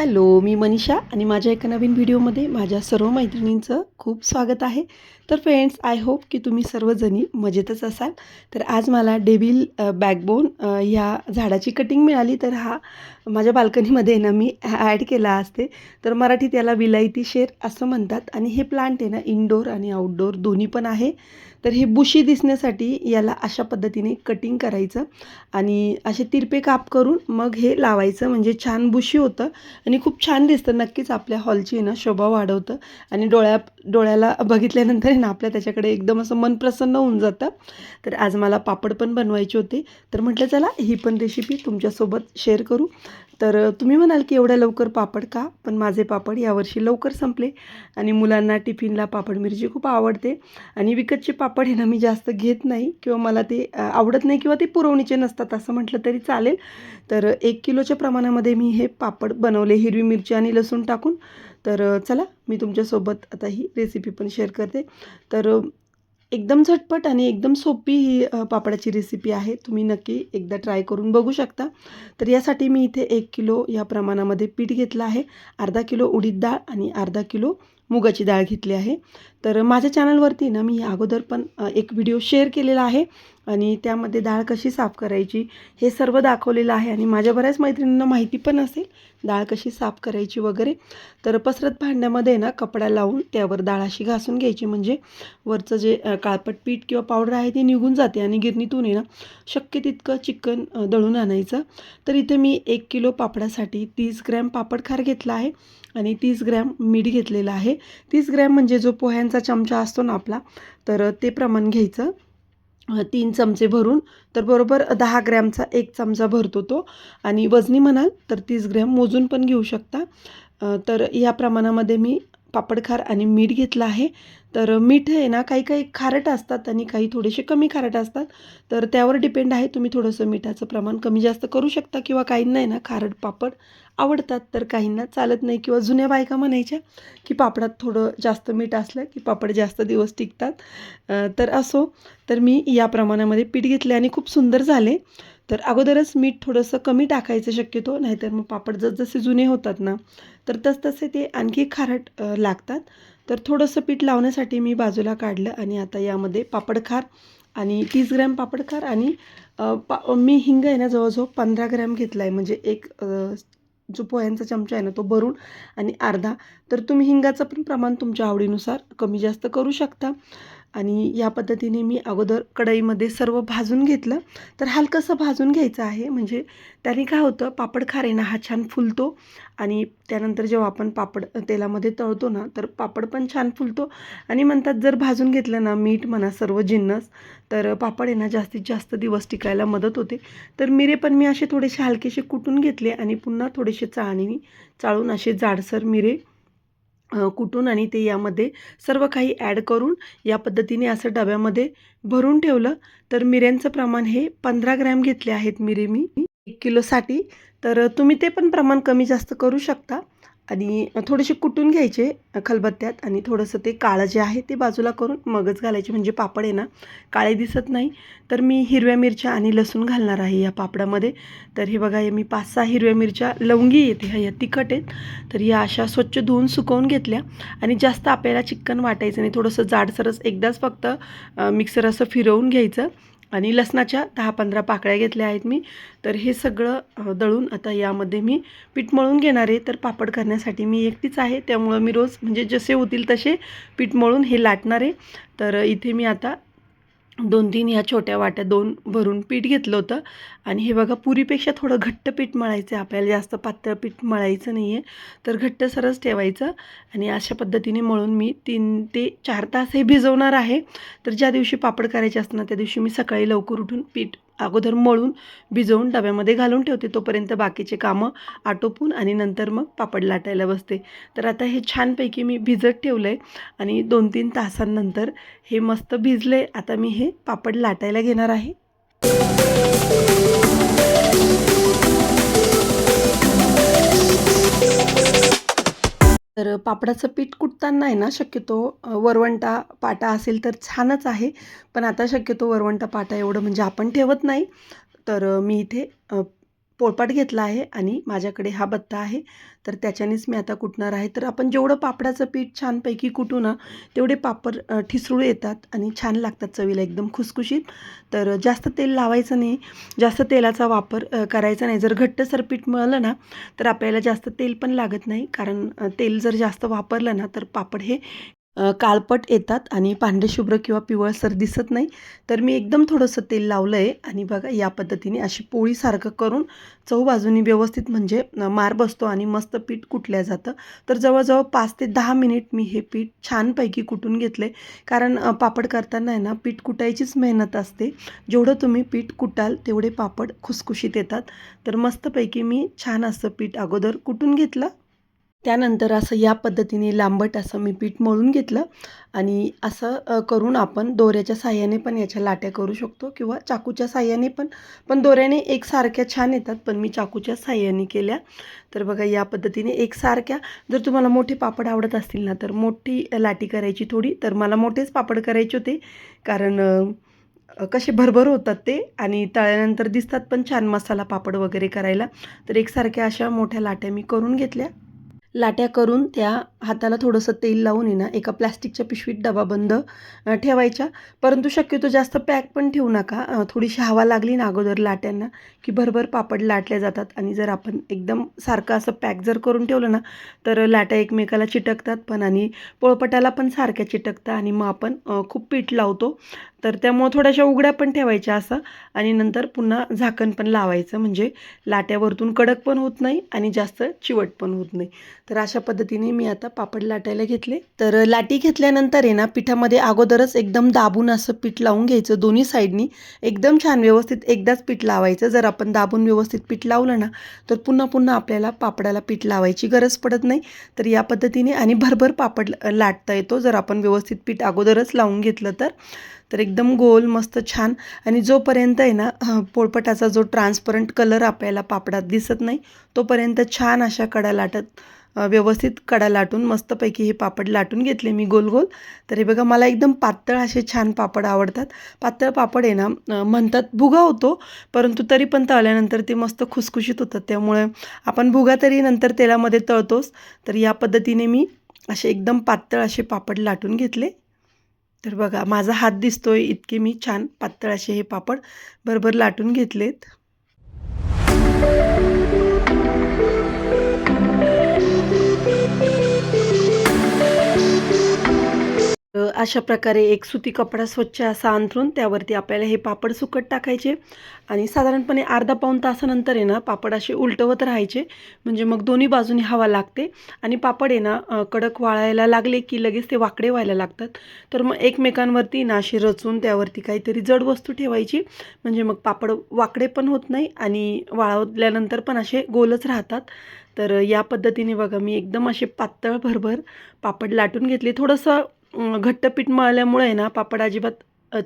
Hello, मी मनीषा आणि माझ्या एका नवीन व्हिडिओमध्ये माझ्या सर्व मैत्रिणींचं खूप स्वागत आहे. तर फ्रेंड्स, आय होप की तुम्ही सर्वजणी मजेतच असाल. तर आज मला डेव्हिल बॅकबोन ह्या झाडाची कटिंग मिळाली. तर हा माझ्या बाल्कनीमध्ये ना मी ॲड केला असते. तर मराठीत याला विलायती शेर असं म्हणतात आणि हे प्लांट आहे ना इनडोअर आणि आउटडोअर दोन्ही पण आहे. तर हे बुशी दिसण्यासाठी याला अशा पद्धतीने कटिंग करायचं आणि असे तिरपे काप करून मग हे लावायचं, म्हणजे छान बुशी होतं आणि खूप छान दिसतं. नक्कीच आपल्या हॉलची ना शोभा वाढवतं आणि डोळ्याला बघितल्यानंतर आहे ना आपल्या त्याच्याकडे एकदम असं मन प्रसन्न होऊन जातं. तर आज मला पापड पण बनवायचे होते. तर म्हटलं चला ही पण रेसिपी तुमच्यासोबत शेअर करू. तर तुम्ही म्हणाल की एवढ्या लवकर पापड का? पण माझे पापड यावर्षी लवकर संपले आणि मुलांना टिफिनला पापड मिरची खूप आवडते आणि विकतचे पापड आहे ना मी जास्त घेत नाही किंवा मला ते आवडत नाही किंवा ते पुरवणीचे नसतात असं म्हटलं तरी चालेल. तर 1 किलोच्या प्रमाणामध्ये मी हे पापड बनवले हिरवी मिरची आणि लसूण टाकून. तर चला मी तुमच्यासोबत आता ही रेसिपी पण शेअर करते. तर एकदम झटपट आणि एकदम सोपी ही पापडाची रेसिपी आहे. तुम्ही नक्की एकदा ट्राय करून बघू शकता. तर यासाठी मी इथे 1 किलो या प्रमाणामध्ये पीठ घेतलं आहे. अर्धा किलो उडीद डाळ आणि अर्धा किलो मुगाची डाळ घेतली आहे. तर माझ्या चॅनलवरती ना मी अगोदर पण एक व्हिडिओ शेअर केलेला आहे आणि त्यामध्ये डाळ कशी साफ करायची हे सर्व दाखवलेलं आहे आणि माझ्या बऱ्याच मैत्रिणींना माहिती पण असेल डाळ कशी साफ करायची वगैरे. तर पसरत भांड्यामध्ये ना कपडा लावून त्यावर डाळ अशी घासून घ्यायची, म्हणजे वरचं जे काळपट पीठ किंवा पावडर आहे ते निघून जाते आणि गिरणीतून आहे ना शक्य तितकं चिकन दळून आणायचं. तर इथे मी 1 किलो पापडासाठी 30 ग्रॅम पापडखार घेतला आहे आणि 30 ग्रॅम मीठ घेतलेलं आहे. 30 ग्रॅम म्हणजे जो पोह्यांचा चमचा असतो ना आपला, तर ते प्रमाण घ्यायचं. 3 चमचे भरून, तर बरोबर 10 ग्रॅमचा 1 चमचा भरतो तो. आणि वजनी म्हणाल तर 30 ग्रॅम मोजून पण घेऊ शकता. तर या प्रमाणामध्ये मी पापडखार आणि मीठ घेतलं आहे. तर मीठ आहे ना काही काही खारट असतात आणि काही थोडेसे कमी खारट असतात. तर त्यावर डिपेंड आहे, तुम्ही थोडंसं मिठाचं प्रमाण कमी जास्त करू शकता किंवा काहींना आहे ना खारट पापड आवडतात तर काहींना चालत नाही, किंवा जुन्या बायका म्हणायच्या की पापडात थोडं जास्त मीठ असलं की पापड जास्त दिवस टिकतात. तर असो, तर मी या प्रमाणामध्ये पीठ घेतले आणि खूप सुंदर झाले. तर अगोदरच मीठ थोडंसं कमी टाकायचं शक्यतो, नाहीतर मग पापड जसजसे जुने होतात ना तर तसतसे ते आणखी खारट लागतात. तर थोडंसं पीठ लावण्यासाठी मी बाजूला काढलं आणि आता यामध्ये पापडखार आणि 30 ग्रॅम पापडखार आणि मी हिंग आहे ना जवळजवळ 15 ग्रॅम घेतला आहे, म्हणजे एक जो पोह्यांचा चमचा आहे ना तो भरून आणि अर्धा. तर तुम्ही हिंगाचं पण प्रमाण तुमच्या आवडीनुसार कमी जास्त करू शकता. आणि या पद्धतीने मी अगोदर कढईमध्ये सर्व भाजून घेतलं. तर हलकंसं भाजून घ्यायचं आहे, म्हणजे त्याने काय होतं पापड खार आहे ना हा छान फुलतो आणि त्यानंतर जेव्हा आपण पापड तेलामध्ये तळतो ना तर पापड पण छान फुलतो. आणि म्हणतात जर भाजून घेतलं ना मीठ म्हणा सर्व जिन्नस, तर पापड आहे ना जास्तीत जास्त दिवस टिकायला मदत होते. तर मिरे पण मी असे थोडेसे हलकेसे कुटून घेतले आणि पुन्हा थोडेसे चाळणीने चाळून असे जाडसर मिरे कुटून आणि ते यामध्ये सर्व काही ॲड करून या पद्धतीने असं डब्यामध्ये भरून ठेवलं. तर मिऱ्यांचं प्रमाण हे 15 ग्रॅम घेतले आहेत मिरे मी 1 किलोसाठी. तर तुम्ही ते पण प्रमाण कमी जास्त करू शकता. आणि थोडेसे कुटून घ्यायचे खलबत्त्यात आणि थोडंसं ते काळं जे आहे ते बाजूला करून मगच घालायचे, म्हणजे पापड आहे ना काळे दिसत नाही. तर मी हिरव्या मिरच्या आणि लसूण घालणार आहे या पापडामध्ये. तर हे बघा, हे मी 5-6 हिरव्या मिरच्या लवंगी येते ह्या तिखट आहेत. तर या अशा स्वच्छ धुवून सुकवून घेतल्या आणि जास्त आपल्याला चिकन वाटायचं नाही, थोडंसं जाडसरच एकदाच फक्त मिक्सर असं फिरवून घ्यायचं. आणि लसणाच्या 10-15 पाकळ्या घेतल्या आहेत मी. तर हे सगळं दळून आता यामध्ये मी पीठ मळून घेणार आहे. तर पापड करण्यासाठी मी एकटीच आहे, त्यामुळं मी रोज म्हणजे जसे होतील तसे पीठ मळून हे लाटणार आहे. तर इथे मी आता 2-3 ह्या छोट्या वाट्या 2 भरून पीठ घेतलं होतं. आणि हे बघा पुरीपेक्षा थोडं घट्ट पीठ मळायचं आहे आपल्याला, जास्त पातळ पीठ मळायचं नाही आहे. तर घट्टसरच ठेवायचं आणि अशा पद्धतीने मळून मी 3 ते 4 तास हे भिजवणार आहे. तर ज्या दिवशी पापड करायचे असतं त्या दिवशी मी सकाळी लवकर उठून पीठ अगोदर मळून भिजवून डब्यामध्ये घालून ठेवते, तोपर्यंत बाकीचे कामं आटोपून आणि नंतर मग पापड लाटायला बसते. तर आता हे छानपैकी मी भिजत ठेवलं आहे आणि 2-3 तासांनंतर हे मस्त भिजले. आता मी हे पापड लाटायला घेणार आहे. तर पापडाचं पीठ कुटताना आहे ना शक्यतो वरवंटा पाटा असेल तर छानच आहे. पण आता शक्यतो वरवंटा पाटा एवढं म्हणजे आपण ठेवत नाही. तर मी इथे पोळपाट घेतला आहे आणि माझ्याकडे हा बत्ता आहे, तर त्याच्यानेच मी आता कुटणार आहे. तर आपण जेवढं पापडाचं पीठ छानपैकी कुटू ना, तेवढे पापड ठिसूळ येतात आणि छान लागतात चवीला एकदम खुसखुशीत. तर जास्त तेल लावायचं नाही, जास्त तेलाचा वापर करायचा नाही. जर घट्टसर पीठ मळलं ना, तर आपल्याला जास्त तेल पण लागत नाही. कारण तेल जर जास्त वापरलं ना, तर पापड हे काळपट येतात आणि पांढरे शुभ्र किंवा पिवळसर दिसत नाही. तर मी एकदम थोडंसं तेल लावलं आहे आणि बघा या पद्धतीने अशी पोळीसारखं करून चहूबाजूनी व्यवस्थित म्हणजे मार बसतो आणि मस्त पीठ कुटल्या जातं. तर जवळजवळ 5 ते 10 मिनिट मी हे पीठ छानपैकी कुटून घेतले. कारण पापड करताना आहे ना, पीठ कुटायचीच मेहनत असते. जेवढं तुम्ही पीठ कुटाल तेवढे पापड खुसखुशीत येतात. तर मस्तपैकी मी छान असं पीठ अगोदर कुटून घेतलं. त्यानंतर असं या पद्धतीने लांबट असं मी पीठ मळून घेतलं आणि असं करून आपण दोऱ्याच्या साहाय्याने पण याच्या लाट्या करू शकतो किंवा चाकूच्या साहाय्याने पण. पण दोऱ्याने एकसारख्या छान येतात, पण मी चाकूच्या साहाय्याने केल्या. तर बघा या पद्धतीने एकसारख्या. जर तुम्हाला मोठे पापड आवडत असतील ना, तर मोठी लाटी करायची थोडी. तर मला मोठेच पापड करायचे होते, कारण कसे भरभर होतात ते आणि तळल्यानंतर दिसतात पण छान मसाला पापड वगैरे करायला. तर एकसारख्या अशा मोठ्या लाट्या मी करून घेतल्या. लाट्या करून त्या हाताला थोडंसं तेल लावून आहे ना, एका प्लास्टिकच्या पिशवीत डबाबंद ठेवायच्या. परंतु शक्यतो जास्त पॅक पण ठेवू नका. थोडीशी हवा लागली ना अगोदर लाट्यांना, की भरभर पापड लाटल्या जातात आणि जर आपण एकदम सारखं असं पॅक जर करून ठेवलं ना, तर लाट्या एकमेकाला चिटकतात पण आणि पोळपाटाला पण सारख्या चिटकतात आणि मग आपण खूप पीठ लावतो. तर त्यामुळं थोड्याशा उघड्या पण ठेवायच्या असं आणि नंतर पुन्हा झाकण पण लावायचं, म्हणजे लाट्या वरतून कडक पण होत नाही आणि जास्त चिवट पण होत नाही. तर अशा पद्धतीने मी आता पापड लाटायला घेतले. तर लाटी घेतल्यानंतर आहे ना, पिठामध्ये अगोदरच एकदम दाबून असं पीठ लावून घ्यायचं दोन्ही साईडनी. एकदम छान व्यवस्थित एकदाच पीठ लावायचं. जर आपण दाबून व्यवस्थित पीठ लावलं ना, तर पुन्हा पुन्हा आपल्याला पापडाला पीठ लावायची गरज पडत नाही. तर या पद्धतीने आणि भरभर पापड लाटता येतो जर आपण व्यवस्थित पीठ अगोदरच लावून घेतलं तर. तर एकदम गोल मस्त छान आणि जोपर्यंत आहे ना, पोळपाटाचा जो ट्रान्सपरंट कलर आपल्याला पापडात दिसत नाही, तोपर्यंत छान अशा कडा लाटत व्यवस्थित कडा लाटून मस्तपैकी हे पापड लाटून घेतले मी गोल-गोल. तर हे बघा मला एकदम पातळ असे छान पापड आवडतात. पातळ पापड आहे ना, म्हणतात भुगा होतो, परंतु तरी पण तळल्यानंतर ते मस्त खुसखुशीत होतात. त्यामुळे आपण भुगा तरी नंतर तेलामध्ये तळतोच. तर या पद्धतीने मी असे एकदम पातळ असे पापड लाटून घेतले. तर बघा माझा हात दिसतोय इतके मी छान पातळ असे हे पापड भरभर लाटून घेतलेत. अशा प्रकारे एक सुती कपडा स्वच्छ असा अंथरून त्यावरती आपल्याला हे पापड सुकत टाकायचे आणि साधारणपणे अर्धा पाऊण तासानंतर आहे ना, पापड असे उलटवत राहायचे. म्हणजे मग दोन्ही बाजूनी हवा लागते आणि पापड आहे ना, कडक वाळायला लागले की लगेच ते वाकडे व्हायला लागतात. तर मग एकमेकांवरती ना असे रचून त्यावरती काहीतरी जड वस्तू ठेवायची. म्हणजे मग पापड वाकडे पण होत नाही आणि वाळवल्यानंतर पण असे गोलच राहतात. तर या पद्धतीने बघा मी एकदम असे पातळ भरभर पापड लाटून घेतले. थोडंसं घट्ट पीठ मळल्यामुळे आहे ना, पापड अजिबात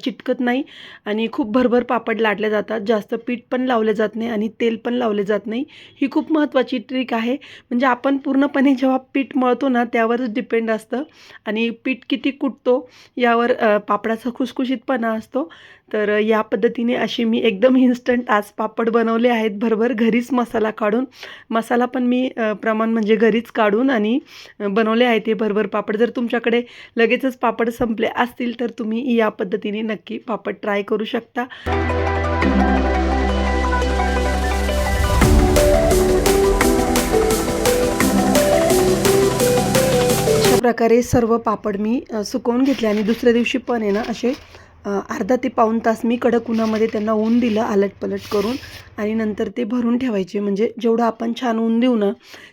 चिटकत नाही आणि खूप भरभर पापड लाटले जातात. जास्त पीठ पण लावले जात नाही आणि तेल पण लावले जात नाही. ही खूप महत्त्वाची ट्रिक आहे. म्हणजे आपण पूर्णपणे जेव्हा पीठ मळतो ना, त्यावरच डिपेंड असतं आणि पीठ किती कुटतो यावर पापडाचा खुसखुशीतपणा असतो. तर या पद्धतीने अशी मी एकदम इन्स्टंट आज पापड बनवले आहेत भरभर घरीच मसाला काढून. मसाला पण मी प्रमाण म्हणजे घरीच काढून आणि बनवले आहेत ते भरभर पापड. जर तुमच्याकडे लगेचच पापड संपले असतील तर तुम्ही या पद्धतीने नक्की पापड ट्राय करू शकता. अशा प्रकारे सर्व पापड मी सुकवून घेतले आणि दुसऱ्या दिवशी पण आहे ना असे अर्धा ते पाऊण तास मी कडक उन्हामध्ये त्यांना ऊन दिलं आलट-पलट करून आणि नंतर ते भरून ठेवायचे. म्हणजे जेवढं आपण छान ऊन देऊ ना,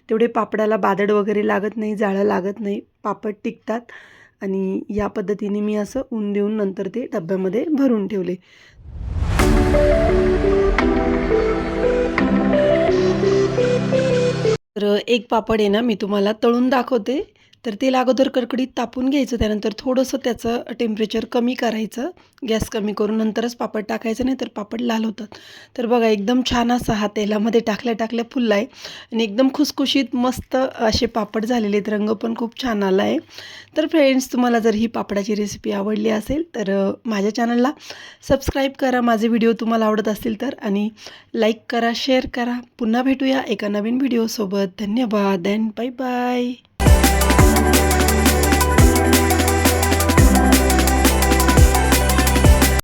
तेवढे पापडाला बादड वगैरे लागत नाही, जाळं लागत नाही, पापड टिकतात आणि या पद्धतीने मी असं ऊन देऊन नंतर ते डब्यामध्ये भरून ठेवले. तर एक पापड आहे ना, मी तुम्हाला तळून दाखवते. तर तेल अगोदर कडकडीत तापून घ्यायचं, त्यानंतर थोडंसं त्याचं टेम्परेचर कमी करायचं, गॅस कमी करून नंतरच पापड टाकायचं, नाही तर पापड लाल होतात. तर बघा एकदम छान असा हा तेलामध्ये टाकल्या टाकल्या फुलला आहे आणि एकदम खुसखुशीत मस्त असे पापड झालेले आहेत. रंग पण खूप छान आला आहे. तर फ्रेंड्स, तुम्हाला जर ही पापडाची रेसिपी आवडली असेल तर माझ्या चॅनलला सबस्क्राईब करा, माझे व्हिडिओ तुम्हाला आवडत असतील तर, आणि लाईक करा, शेअर करा. पुन्हा भेटूया एका नवीन व्हिडिओसोबत. धन्यवाद अँड बाय बाय.